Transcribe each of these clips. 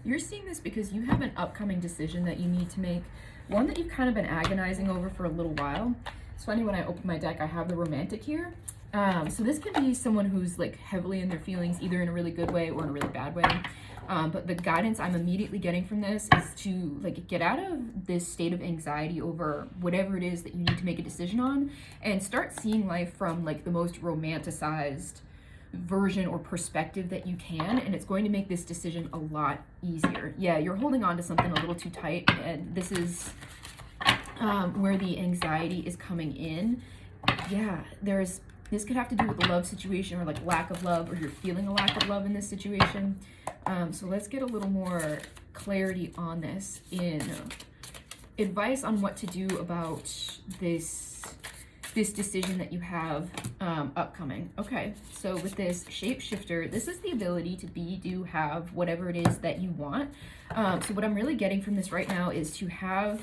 You're seeing this because you have an upcoming decision that you need to make, one that you've kind of been agonizing over for a little while. It's funny, when I open my deck, I have the romantic here. So this could be someone who's like heavily in their feelings, either in a really good way or in a really bad way. But the guidance I'm immediately getting from this is to like get out of this state of anxiety over whatever it is that you need to make a decision on, and start seeing life from like the most romanticized version or perspective that you can, and it's going to make this decision a lot easier. Yeah, you're holding on to something a little too tight, and this is where the anxiety is coming in. Yeah, this could have to do with the love situation, or like lack of love, or you're feeling a lack of love in this situation. So let's get a little more clarity on this in advice on what to do about this decision that you have upcoming. Okay, so with this shapeshifter, this is the ability to be, do, have whatever it is that you want. So what I'm really getting from this right now is to have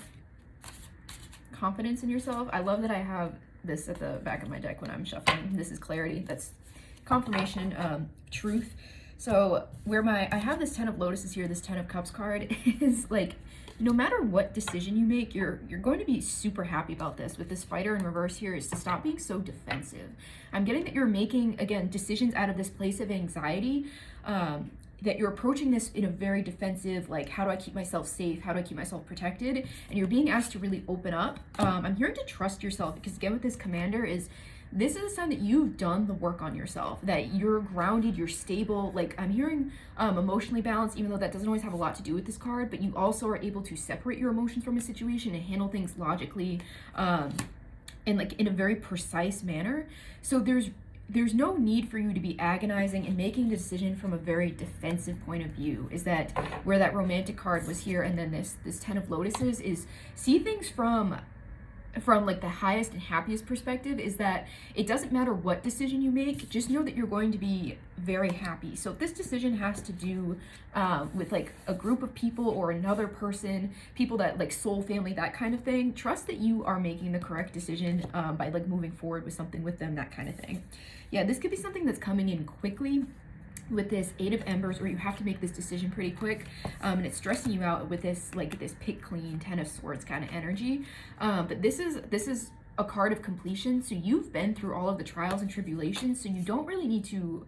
confidence in yourself. I love that I have this at the back of my deck when I'm shuffling. This is clarity. That's confirmation, truth. So where I have this 10 of lotuses here, this 10 of cups card is like, no matter what decision you make, you're going to be super happy about this. With this fighter in reverse here, is to stop being so defensive. I'm getting that you're making, again, decisions out of this place of anxiety, that you're approaching this in a very defensive, like, how do I keep myself safe? How do I keep myself protected? And you're being asked to really open up. I'm hearing to trust yourself, because again, with this commander this is a sign that you've done the work on yourself, that you're grounded, you're stable. Like, I'm hearing emotionally balanced, even though that doesn't always have a lot to do with this card, but you also are able to separate your emotions from a situation and handle things logically, and like in a very precise manner. So there's no need for you to be agonizing and making a decision from a very defensive point of view. Is that where that romantic card was here, and then this 10 of lotuses is see things from like the highest and happiest perspective. Is that it doesn't matter what decision you make, just know that you're going to be very happy. So if this decision has to do with like a group of people or another person, people that like soul family, that kind of thing, trust that you are making the correct decision by like moving forward with something with them, that kind of thing. Yeah, this could be something that's coming in quickly with this 8 of embers, where you have to make this decision pretty quick, and it's stressing you out with this like this pick clean 10 of swords kind of energy. But this is a card of completion, so you've been through all of the trials and tribulations, so you don't really need to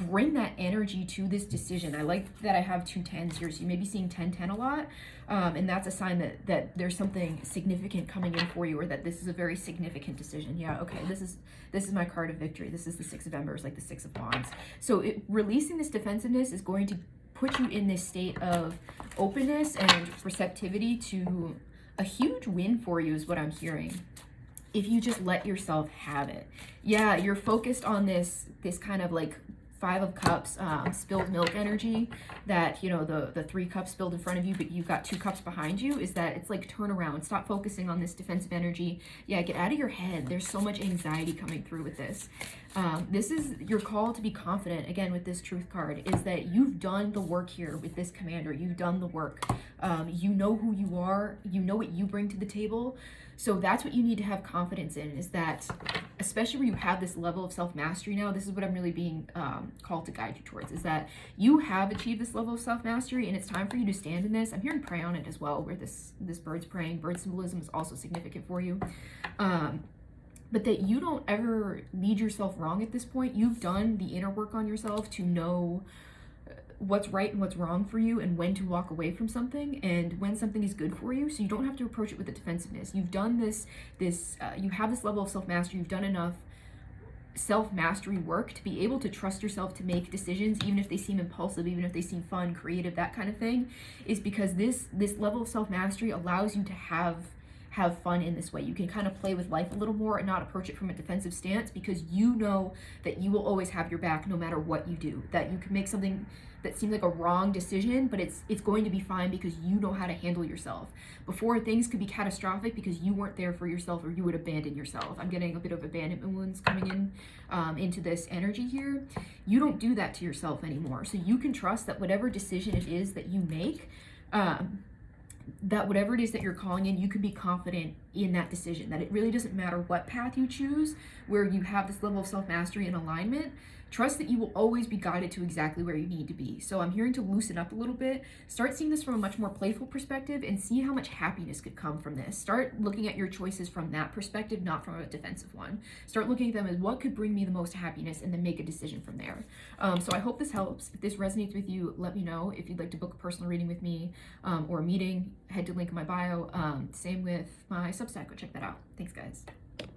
bring that energy to this decision. I like that I have 2 10s here, so you may be seeing 10-10 a lot, and that's a sign that there's something significant coming in for you, or that this is a very significant decision. Yeah, okay, this is my card of victory. This is the 6 of embers, like the 6 of wands. So releasing this defensiveness is going to put you in this state of openness and receptivity to a huge win for you, is what I'm hearing, if you just let yourself have it. Yeah, you're focused on this kind of like 5 of cups, spilled milk energy, that, you know, the 3 cups spilled in front of you, but you've got 2 cups behind you. Is that it's like, turn around, stop focusing on this defensive energy. Yeah, get out of your head. There's so much anxiety coming through with this. This is your call to be confident. Again, with this truth card, is that you've done the work here with this commander. You've done the work. You know who you are. You know what you bring to the table. So that's what you need to have confidence in, is that, especially where you have this level of self-mastery now, this is what I'm really being called to guide you towards, is that you have achieved this level of self-mastery, and it's time for you to stand in this. I'm hearing pray on it as well, where this bird's praying. Bird symbolism is also significant for you. But that you don't ever lead yourself wrong at this point. You've done the inner work on yourself to know what's right and what's wrong for you, and when to walk away from something, and when something is good for you, so you don't have to approach it with the defensiveness. You've done you have this level of self-mastery. You've done enough self-mastery work to be able to trust yourself to make decisions, even if they seem impulsive, even if they seem fun, creative, that kind of thing, is because this level of self-mastery allows you to have fun in this way. You can kind of play with life a little more and not approach it from a defensive stance, because you know that you will always have your back no matter what you do. That you can make something that seems like a wrong decision, but it's going to be fine because you know how to handle yourself. Before, things could be catastrophic because you weren't there for yourself, or you would abandon yourself. I'm getting a bit of abandonment wounds coming in into this energy here. You don't do that to yourself anymore. So you can trust that whatever decision it is that you make, that whatever it is that you're calling in, you can be confident in that decision, that it really doesn't matter what path you choose, where you have this level of self-mastery and alignment. Trust that you will always be guided to exactly where you need to be. So I'm hearing to loosen up a little bit, start seeing this from a much more playful perspective, and see how much happiness could come from this. Start looking at your choices from that perspective, not from a defensive one. Start looking at them as what could bring me the most happiness, and then make a decision from there. So I hope this helps. If this resonates with you, let me know. If you'd like to book a personal reading with me or a meeting, head to link in my bio. Same with my Substack. Go check that out. Thanks, guys.